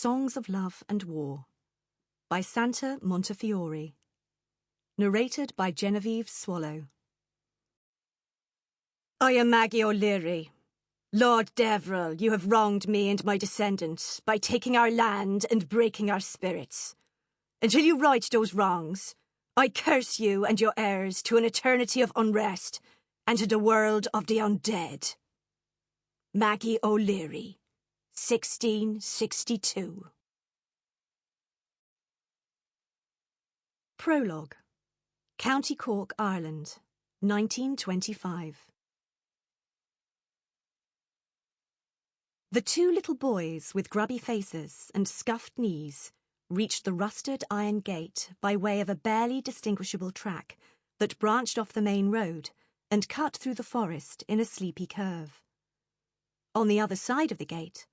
Songs of Love and War by Santa Montefiore. Narrated by Genevieve Swallow. I am Maggie O'Leary. Lord Deverill, you have wronged me and my descendants by taking our land and breaking our spirits. Until you right those wrongs, I curse you and your heirs to an eternity of unrest and to the world of the undead. Maggie O'Leary, 1662. Prologue. County Cork, Ireland, 1925. The two little boys with grubby faces and scuffed knees reached the rusted iron gate by way of a barely distinguishable track that branched off the main road and cut through the forest in a sleepy curve. On the other side of the gate,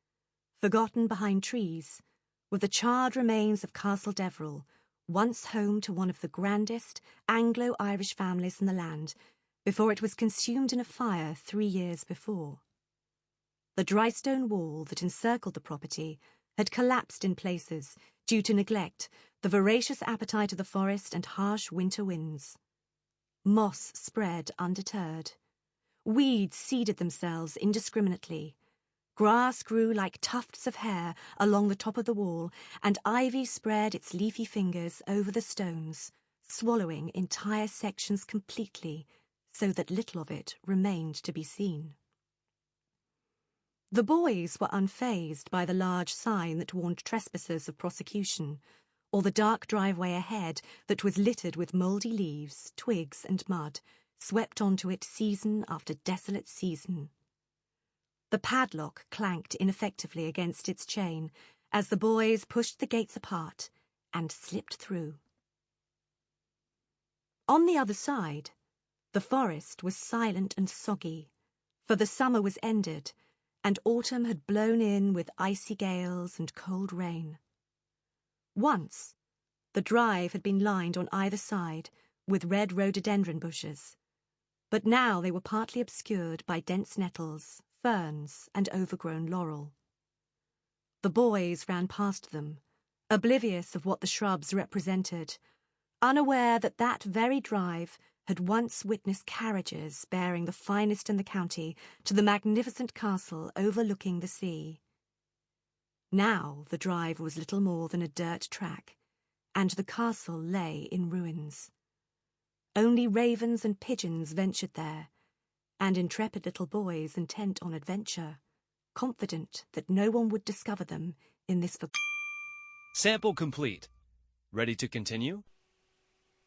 forgotten behind trees, were the charred remains of Castle Deverill, once home to one of the grandest Anglo-Irish families in the land, before it was consumed in a fire 3 years before. The dry stone wall that encircled the property had collapsed in places due to neglect, the voracious appetite of the forest and harsh winter winds. Moss spread undeterred. Weeds seeded themselves indiscriminately. Grass grew like tufts of hair along the top of the wall, and ivy spread its leafy fingers over the stones, swallowing entire sections completely, so that little of it remained to be seen. The boys were unfazed by the large sign that warned trespassers of prosecution, or the dark driveway ahead that was littered with mouldy leaves, twigs, and mud, swept onto it season after desolate season. The padlock clanked ineffectively against its chain as the boys pushed the gates apart and slipped through. On the other side, the forest was silent and soggy, for the summer was ended, and autumn had blown in with icy gales and cold rain. Once, the drive had been lined on either side with red rhododendron bushes, but now they were partly obscured by dense nettles, ferns, and overgrown laurel. The boys ran past them, oblivious of what the shrubs represented, unaware that that very drive had once witnessed carriages bearing the finest in the county to the magnificent castle overlooking the sea. Now the drive was little more than a dirt track, and the castle lay in ruins. Only ravens and pigeons ventured there, and intrepid little boys intent on adventure, confident that no one would discover them in this Sample complete. Ready to continue?